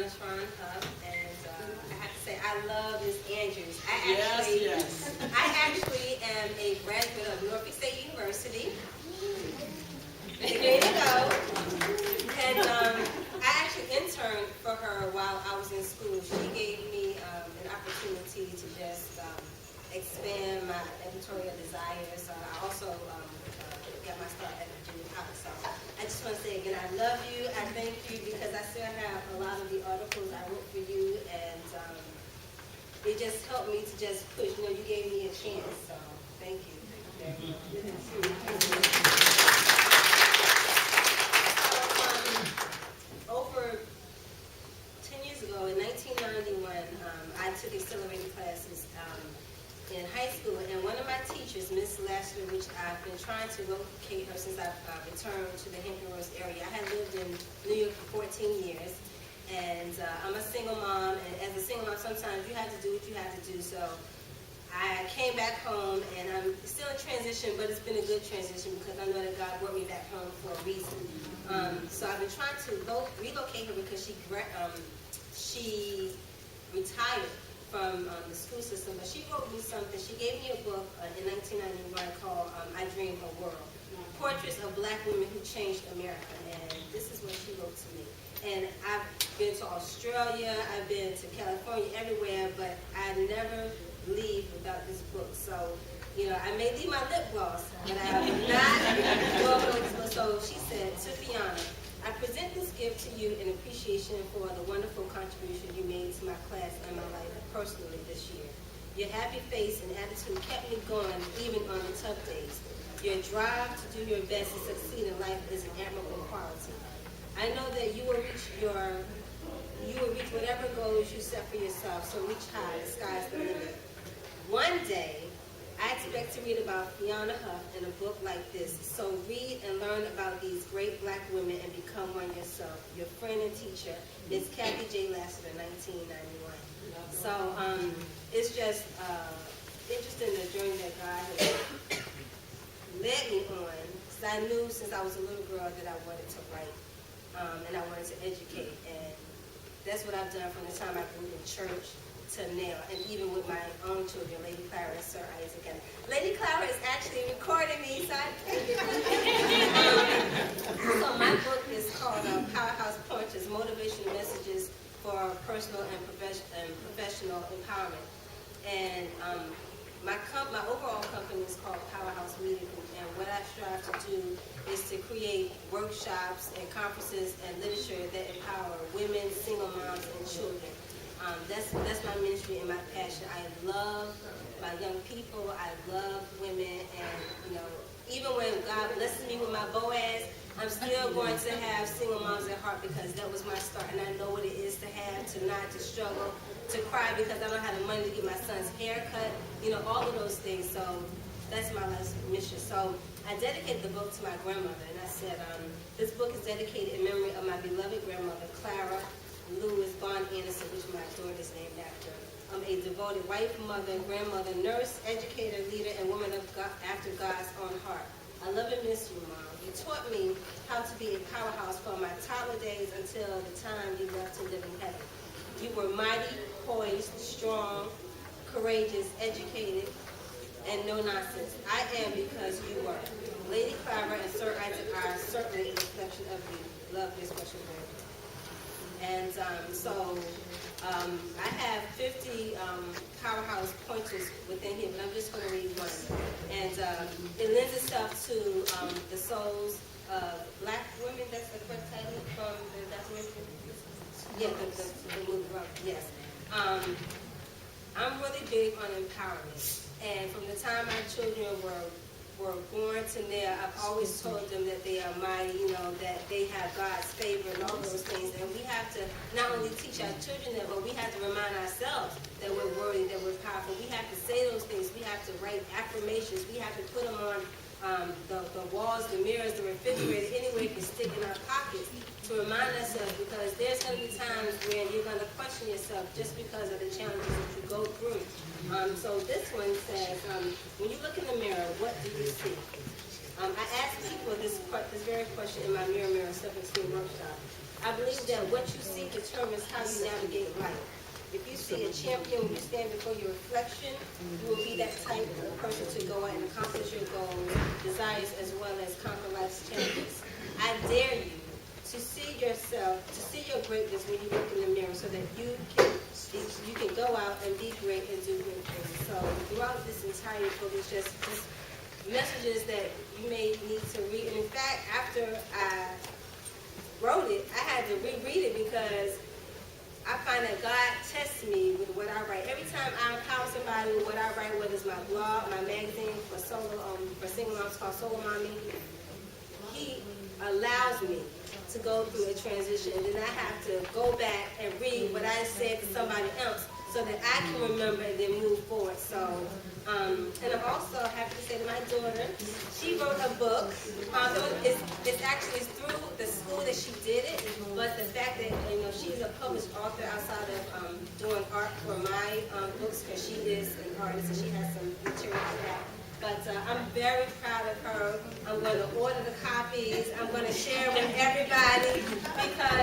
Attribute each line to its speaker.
Speaker 1: Huff, and I have to say I love Miss Andrews. I actually am a graduate of Norfolk State University. There you go. And I actually interned for her while I was in school. She gave me an opportunity to just expand my editorial desires. I also got my start at Virginia College. So I just want to say again, I love you. I thank you because I still have a lot of the articles I wrote for you, and it just helped me to just push. You know, you gave me a chance. So thank you. Over 10 years ago, in 1991, I took accelerated classes in high school, and one of my teachers, Miss Lassiter, which I've been trying to locate her since I've returned to the Hampton Roads area. I had lived in New York for 14 years, and I'm a single mom, and as a single mom, sometimes you have to do what you have to do, so I came back home, and I'm still in transition, but it's been a good transition because I know that God brought me back home for a reason. So I've been trying to relocate her because she retired from the school system, but she wrote me something. She gave me a book in 1991 called I Dream a World, Portraits of Black Women Who Changed America, and this is what she wrote to me. And I've been to Australia, I've been to California, everywhere, but I never leave without this book. So, you know, I may leave my lip gloss, but I will not go over this book. So she said, to Feona, I present this gift to you in appreciation for the wonderful contribution you made to my class and my life personally this year. Your happy face and attitude kept me going even on the tough days. Your drive to do your best to succeed in life is an admirable quality. I know that you will reach whatever goals you set for yourself, so reach high, the sky's the limit. One day, I expect to read about Fiona Huff in a book like this, so read and learn about these great Black women and become one yourself. Your friend and teacher, Miss Kathy J. Lassiter, 1991. So it's just interesting the journey that God has led me on, because I knew since I was a little girl that I wanted to write, and I wanted to educate, and that's what I've done from the time I grew in church to now, and even with my own children, Lady Clara and Sir Isaac. And Lady Clara is actually recording me, so I thank you. So my book is called Powerhouse Pointers, Motivational Messages for Personal and Professional Empowerment. And my overall company is called Powerhouse Media Group, and what I strive to do is to create workshops and conferences and literature that empower women, single moms, and children. That's my ministry and my passion. I love my young people. I love women, and you know, even when God blesses me with my Boaz, I'm still going to have single moms at heart because that was my start, and I know what it is to have, to not, to struggle, to cry because I don't have the money to get my son's hair cut. You know, all of those things. So that's my last mission. So I dedicated the book to my grandmother, and I said, this book is dedicated in memory of my beloved grandmother, Clara Bond Anderson, which my daughter is named after. I'm a devoted wife, mother, grandmother, nurse, educator, leader, and woman of God, after God's own heart. I love and miss you, Mom. You taught me how to be a powerhouse from my toddler days until the time you left to live in heaven. You were mighty, poised, strong, courageous, educated, and no nonsense. I am because you were. Lady Clara and Sir Isaac are certainly a reflection of you. Love this question very much. And I have 50 powerhouse pointers within here, but I'm just going to read one. And it lends itself to the souls of Black women. That's the correct title from the documentary? Yeah, the movie, yes. I'm really big on empowerment. And from the time my children were born to now, I've always told them that they are mighty, you know, that they have God's favor and all those things. And we have to not only teach our children that, but we have to remind ourselves that we're worthy, that we're powerful. We have to say those things. We have to write affirmations. We have to put them on the walls, the mirrors, the refrigerator, anywhere you can stick in our pockets to remind ourselves, because there's going to be times when you're going to question yourself just because of the challenges that you go through. So this one says, when you look in the mirror, what do you see? I ask people this very question in my Mirror Self-Esteem workshop. I believe that what you see determines how you navigate life. If you see a champion, when you stand before your reflection, you will be that type of person to go out and accomplish your goals, desires, as well as conquer life's challenges. I dare you to see yourself, to see your greatness when you look in the mirror, so that you can go out and be great and do great things. So throughout this entire book, it's just messages that you may need to read. And in fact, after I wrote it, I had to reread it because I find that God tests me with what I write. Every time I empower somebody with what I write, whether it's my blog, my magazine for single moms called Solo Mommy, He allows me to go through a transition, and then I have to go back and read what I said to somebody else so that I can remember and then move forward. So, and I'm also happy to say that my daughter, she wrote a book. It's actually through the school that she did it, but the fact that she's a published author outside of doing art for my books, because she is an artist and she has some material for that. But I'm very proud of her. I'm going to order the copies. I'm going to share with everybody because